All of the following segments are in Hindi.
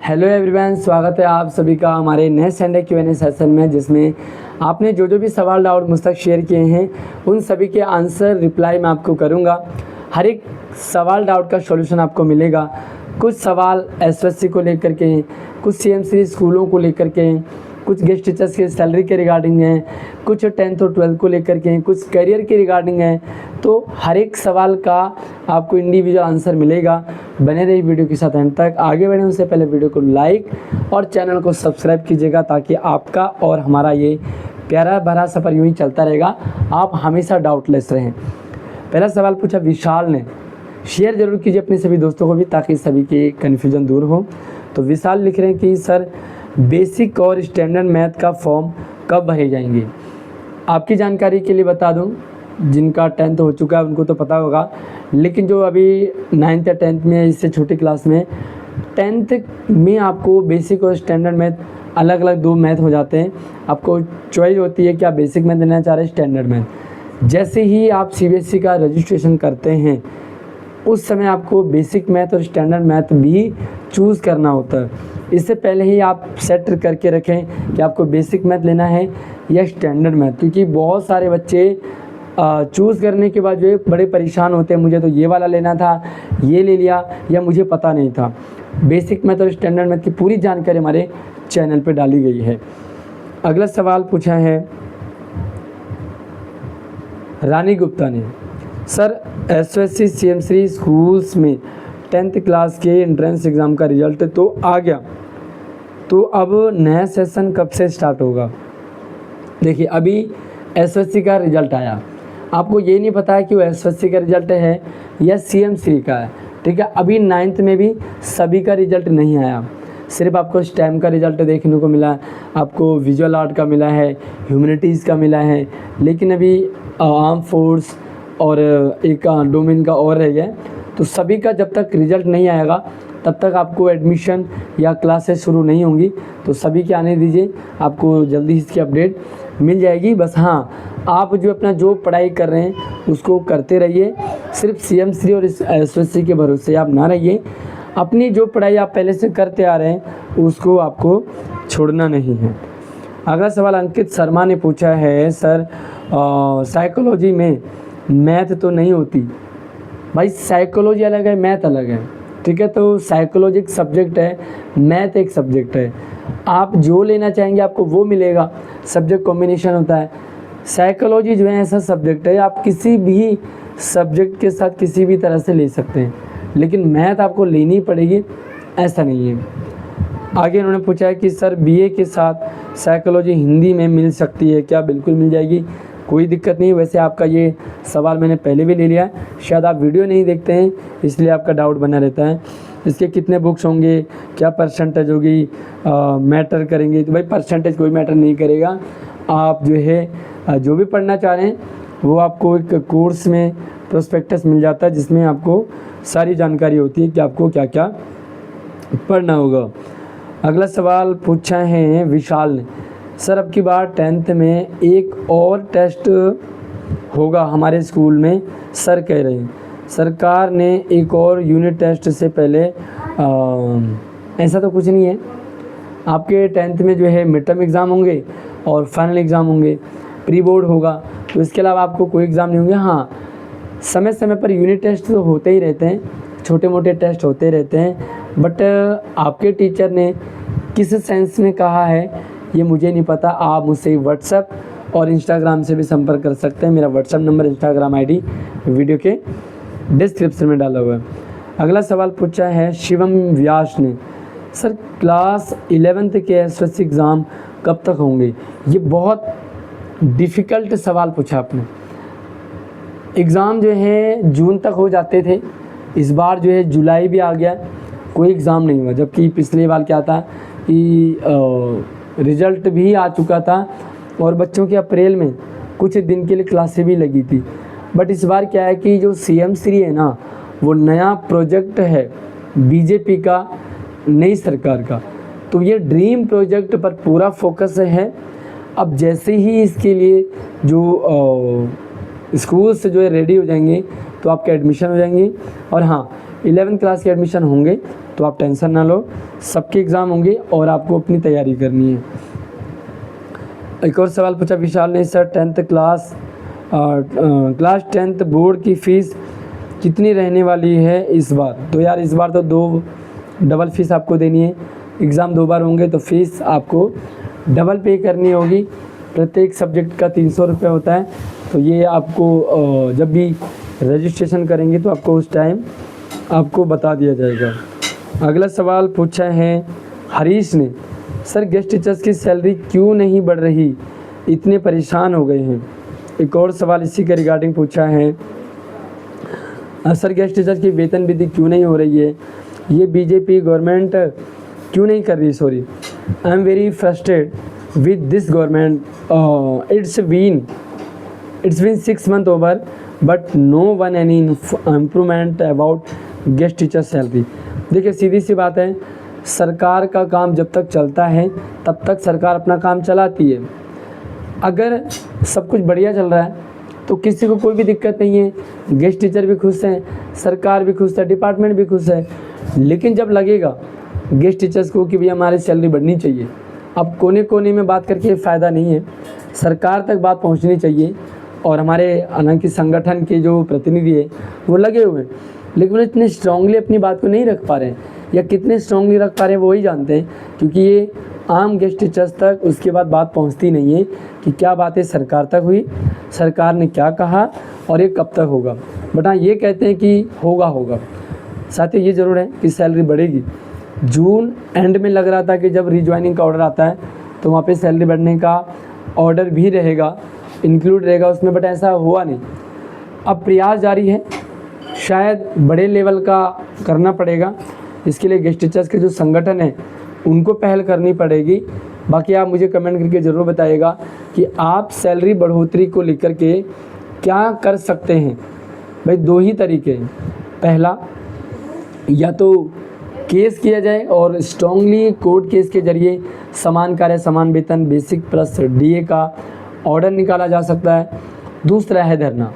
हेलो एवरीवन, स्वागत है आप सभी का हमारे नए संडे Q&A सेशन में, जिसमें आपने जो भी सवाल डाउट मुझ तक शेयर किए हैं उन सभी के आंसर रिप्लाई मैं आपको करूंगा। हर एक सवाल डाउट का सॉल्यूशन आपको मिलेगा। कुछ सवाल एसएससी को लेकर के हैं, कुछ सीएमसी स्कूलों को लेकर के हैं, कुछ गेस्ट टीचर्स के सैलरी के रिगार्डिंग हैं, कुछ 10th और 12th को लेकर के हैं, कुछ करियर के रिगार्डिंग हैं। तो हर एक सवाल का आपको इंडिविजुअल आंसर मिलेगा। बने रहिए वीडियो के साथ एंड तक। आगे बढ़ने उससे पहले वीडियो को लाइक और चैनल को सब्सक्राइब कीजिएगा, ताकि आपका और हमारा ये प्यारा भरा सफ़र यूँ ही चलता रहेगा, आप हमेशा डाउटलेस रहें। पहला सवाल पूछा विशाल ने, शेयर ज़रूर कीजिए अपने सभी दोस्तों को भी, ताकि सभी की कन्फ्यूज़न दूर हो। तो विशाल लिख रहे हैं कि सर बेसिक और स्टैंडर्ड मैथ का फॉर्म कब भरे जाएंगे। आपकी जानकारी के लिए बता दूं, जिनका 10th हो चुका है उनको तो पता होगा, लेकिन जो अभी 9th या 10th में, इससे छोटी क्लास में, 10th में आपको बेसिक और स्टैंडर्ड मैथ अलग अलग दो मैथ हो जाते हैं। आपको चॉइस होती है कि आप बेसिक मैथ लेना चाह रहे हैं, स्टैंडर्ड मैथ। जैसे ही आप सीबीएसई का रजिस्ट्रेशन करते हैं उस समय आपको बेसिक मैथ और स्टैंडर्ड मैथ भी चूज़ करना होता है। इससे पहले ही आप सेट करके रखें कि आपको बेसिक मैथ लेना है या स्टैंडर्ड मैथ, क्योंकि बहुत सारे बच्चे चूज़ करने के बाद जो है बड़े परेशान होते हैं, मुझे तो ये वाला लेना था, ये ले लिया, या मुझे पता नहीं था। बेसिक मैथ और स्टैंडर्ड मैथ की पूरी जानकारी हमारे चैनल पर डाली गई है। अगला सवाल पूछा है रानी गुप्ता ने, सर एसएससी सीएमसी स्कूल्स में 10th क्लास के एंट्रेंस एग्ज़ाम का रिजल्ट तो आ गया, तो अब नया सेशन कब से स्टार्ट होगा। देखिए, अभी एसएससी का रिज़ल्ट आया, आपको ये नहीं पता है कि वो एसएससी का रिज़ल्ट है या सीएमसी का है, ठीक है। अभी 9th में भी सभी का रिज़ल्ट नहीं आया, सिर्फ आपको स्टेम का रिज़ल्ट देखने को मिला, आपको विजुअल आर्ट का मिला है, ह्यूमैनिटीज़ का मिला है, लेकिन अभी आर्म फोर्स और एक डोमेन का और रह गया। तो सभी का जब तक रिज़ल्ट नहीं आएगा तब तक आपको एडमिशन या क्लासेस शुरू नहीं होंगी। तो सभी के आने दीजिए, आपको जल्दी इसकी अपडेट मिल जाएगी। बस हाँ, आप जो अपना जो पढ़ाई कर रहे हैं उसको करते रहिए, सिर्फ सीएमसी और एसएससी के भरोसे आप ना रहिए। अपनी जो पढ़ाई आप पहले से करते आ रहे हैं उसको आपको छोड़ना नहीं है। अगला सवाल अंकित शर्मा ने पूछा है, सर साइकोलॉजी में मैथ तो नहीं होती। भाई साइकोलॉजी अलग है, मैथ अलग है, ठीक है। तो साइकोलॉजी एक सब्जेक्ट है, मैथ एक सब्जेक्ट है। आप जो लेना चाहेंगे आपको वो मिलेगा, सब्जेक्ट कॉम्बिनेशन होता है। साइकोलॉजी जो है ऐसा सब्जेक्ट है, आप किसी भी सब्जेक्ट के साथ किसी भी तरह से ले सकते हैं, लेकिन मैथ आपको लेनी पड़ेगी, ऐसा नहीं है। आगे उन्होंने पूछा है कि सर बीए के साथ साइकोलॉजी हिंदी में मिल सकती है क्या। बिल्कुल मिल जाएगी, कोई दिक्कत नहीं। वैसे आपका ये सवाल मैंने पहले भी ले लिया है, शायद आप वीडियो नहीं देखते हैं इसलिए आपका डाउट बना रहता है। इसके कितने बुक्स होंगे, क्या परसेंटेज होगी, मैटर करेंगे। तो भाई परसेंटेज कोई मैटर नहीं करेगा। आप जो है जो भी पढ़ना चाह रहे हैं वो आपको एक कोर्स में प्रोस्पेक्टस मिल जाता है, जिसमें आपको सारी जानकारी होती है कि आपको क्या क्या पढ़ना होगा। अगला सवाल पूछा है विशाल ने, सर अब की बार 10th में एक और टेस्ट होगा हमारे स्कूल में, सर कह रहे हैं। सरकार ने एक और यूनिट टेस्ट से पहले ऐसा तो कुछ नहीं है। आपके 10th में जो है मिड टर्म एग्ज़ाम होंगे और फाइनल एग्ज़ाम होंगे, प्री बोर्ड होगा, तो इसके अलावा आपको कोई एग्ज़ाम नहीं होंगे। हाँ, समय समय पर यूनिट टेस्ट तो होते ही रहते हैं, छोटे मोटे टेस्ट होते रहते हैं, बट आपके टीचर ने किस सेंस में कहा है ये मुझे नहीं पता। आप मुझसे व्हाट्सएप और इंस्टाग्राम से भी संपर्क कर सकते हैं। मेरा WhatsApp number, Instagram ID video के डिस्क्रिप्शन में डाला हुआ है। अगला सवाल पूछा है शिवम व्यास ने, सर क्लास 11th के एसएससी एग्ज़ाम कब तक होंगे। ये बहुत डिफ़िकल्ट सवाल पूछा आपने। एग्ज़ाम जो है जून तक हो जाते थे, इस बार जो है जुलाई भी आ गया, कोई एग्ज़ाम नहीं हुआ। जबकि पिछले बार क्या था कि रिज़ल्ट भी आ चुका था और बच्चों के अप्रैल में कुछ दिन के लिए क्लासें भी लगी थी। बट इस बार क्या है कि जो सीएमसी है ना, वो नया प्रोजेक्ट है बीजेपी का, नई सरकार का, तो ये ड्रीम प्रोजेक्ट पर पूरा फोकस है। अब जैसे ही इसके लिए जो स्कूल से जो है रेडी हो जाएंगे तो आपके एडमिशन हो जाएंगे। और हाँ, 11th क्लास के एडमिशन होंगे तो आप टेंशन ना लो, सबके एग्ज़ाम होंगे और आपको अपनी तैयारी करनी है। एक और सवाल पूछा विशाल ने, sir 10th class 10th board की फ़ीस कितनी रहने वाली है इस बार? तो यार इस बार तो 2 डबल फ़ीस आपको देनी है। एग्ज़ाम 2 बार होंगे तो फ़ीस आपको डबल पे करनी होगी। प्रत्येक सब्जेक्ट का 300 रुपये होता है। तो ये आपको जब भी रजिस्ट्रेशन करेंगे तो आपको उस टाइम आपको बता दिया जाएगा। अगला सवाल पूछा है हरीश ने, सर गेस्ट टीचर्स की सैलरी क्यों नहीं बढ़ रही, इतने परेशान हो गए हैं। एक और सवाल इसी के रिगार्डिंग पूछा है, सर गेस्ट टीचर्स की वेतन वृद्धि क्यों नहीं हो रही है, ये बीजेपी गवर्नमेंट क्यों नहीं कर रही? Sorry, I am very frustrated with this government, it's been 6 months over but no one any improvement about guest teacher salary. देखिए सीधी सी बात है, सरकार का काम जब तक चलता है तब तक सरकार अपना काम चलाती है। अगर सब कुछ बढ़िया चल रहा है तो किसी को कोई भी दिक्कत नहीं है, गेस्ट टीचर भी खुश हैं, सरकार भी खुश है, डिपार्टमेंट भी खुश है। लेकिन जब लगेगा गेस्ट टीचर्स को कि भैया हमारी सैलरी बढ़नी चाहिए, अब कोने कोने में बात करके फ़ायदा नहीं है, सरकार तक बात पहुंचनी चाहिए। और हमारे हालांकि संगठन के जो प्रतिनिधि है वो लगे हुए हैं, लेकिन वो इतने स्ट्रांगली अपनी बात को नहीं रख पा रहे हैं, या कितने स्ट्रांगली रख पा रहे हैं वो ही जानते हैं, क्योंकि ये आम गेस्ट टीचर्स तक उसके बाद बात पहुंचती नहीं है कि क्या बातें सरकार तक हुई, सरकार ने क्या कहा और ये कब तक होगा। बट हाँ ये कहते हैं कि होगा। साथ ही ये ज़रूर है कि सैलरी बढ़ेगी। जून एंड में लग रहा था कि जब रिज्वाइनिंग का ऑर्डर आता है तो वहाँ पे सैलरी बढ़ने का ऑर्डर भी रहेगा, इंक्लूड रहेगा उसमें, बट ऐसा हुआ नहीं। अब प्रयास जारी है, शायद बड़े लेवल का करना पड़ेगा। इसके लिए गेस्ट टीचर्स के जो संगठन है उनको पहल करनी पड़ेगी। बाकी आप मुझे कमेंट करके ज़रूर बताइएगा कि आप सैलरी बढ़ोतरी को लेकर के क्या कर सकते हैं। भाई 2 ही तरीके हैं, पहला या तो केस किया जाए और स्ट्रांगली कोर्ट केस के जरिए समान कार्य समान वेतन बेसिक प्लस डीए का ऑर्डर निकाला जा सकता है। दूसरा है धरना।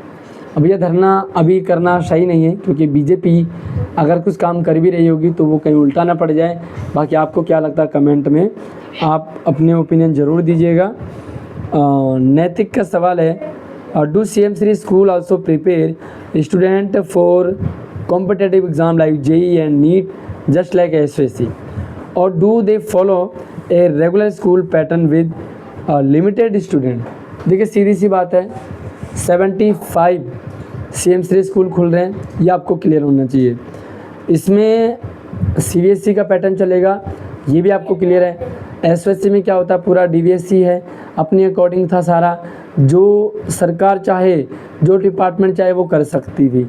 अब यह धरना अभी करना सही नहीं है, क्योंकि बीजेपी अगर कुछ काम कर भी रही होगी तो वो कहीं उल्टा ना पड़ जाए। बाकी आपको क्या लगता है कमेंट में आप अपने ओपिनियन ज़रूर दीजिएगा। नैतिक का सवाल है, do CM Sri school also prepare student for competitive exam like JEE and NEET just like SSC, और do they follow a regular school pattern with limited student? देखिए सीधी सी बात है, 75 CM Sri स्कूल खुल रहे हैं, ये आपको क्लियर होना चाहिए। इसमें CBSE का पैटर्न चलेगा, ये भी आपको क्लियर है। SSC में क्या होता है, पूरा DVSE है, अपने अकॉर्डिंग था सारा, जो सरकार चाहे जो डिपार्टमेंट चाहे वो कर सकती थी,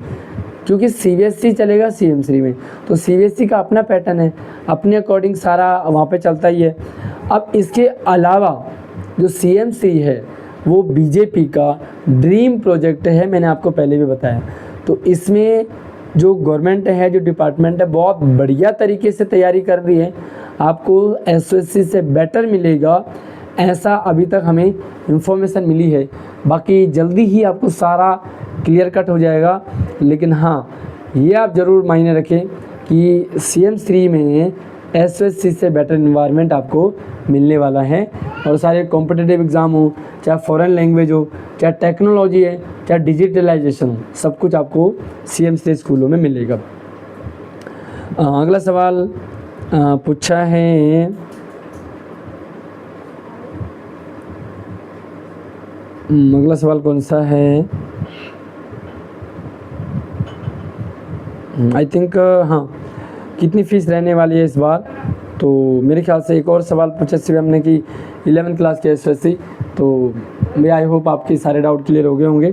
क्योंकि CBSE चलेगा CM Sri में, तो CBSE का अपना पैटर्न है, अपने अकॉर्डिंग सारा वहाँ पे चलता ही है। अब इसके अलावा जो CM Sri है वो बीजेपी का ड्रीम प्रोजेक्ट है, मैंने आपको पहले भी बताया। तो इसमें जो गवर्नमेंट है, जो डिपार्टमेंट है, बहुत बढ़िया तरीके से तैयारी कर रही है। आपको SSC से बेटर मिलेगा, ऐसा अभी तक हमें इंफॉर्मेशन मिली है। बाकी जल्दी ही आपको सारा क्लियर कट हो जाएगा। लेकिन हाँ ये आप ज़रूर मायने रखें कि CM Sri में SSC से बेटर इन्वायरमेंट आपको मिलने वाला है। और सारे कॉम्पिटिटिव एग्ज़ाम हो, चाहे फॉरेन लैंग्वेज हो, चाहे टेक्नोलॉजी है, चाहे डिजिटलाइजेशन हो, सब कुछ आपको CM Sri स्कूलों में मिलेगा। अगला सवाल पूछा है, अगला सवाल कौन सा है, आई थिंक हाँ, कितनी फ़ीस रहने वाली है इस बार? तो मेरे ख्याल से एक और सवाल पूछा सिर्फ हमने कि 11th क्लास के SSC। तो मैं आई होप आपके सारे डाउट क्लियर हो गए होंगे।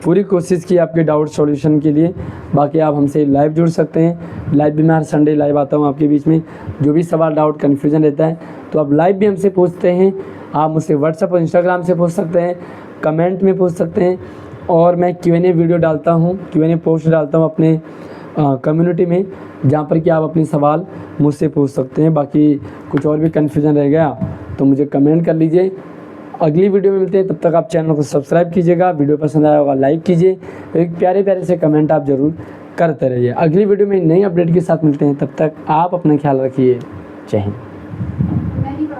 पूरी कोशिश की आपके डाउट सॉल्यूशन के लिए। बाकी आप हमसे लाइव जुड़ सकते हैं, लाइव भी मैं हर संडे लाइव आता हूँ आपके बीच में। जो भी सवाल डाउट कन्फ्यूजन रहता है तो आप लाइव भी हमसे पूछते हैं। आप मुझसे व्हाट्सएप और इंस्टाग्राम से पूछ सकते हैं, कमेंट में पूछ सकते हैं, और मैं Q&A वीडियो डालता हूँ, Q&A पोस्ट डालता हूँ अपने कम्युनिटी में, जहाँ पर कि आप अपने सवाल मुझसे पूछ सकते हैं। बाकी कुछ और भी कन्फ्यूजन रह गया तो मुझे कमेंट कर लीजिए। अगली वीडियो में मिलते हैं, तब तक आप चैनल को सब्सक्राइब कीजिएगा। वीडियो पसंद आया होगा लाइक कीजिए, एक प्यारे प्यारे से कमेंट आप ज़रूर करते रहिए। अगली वीडियो में नई अपडेट के साथ मिलते हैं, तब तक आप अपना ख्याल रखिए। जय हिंद।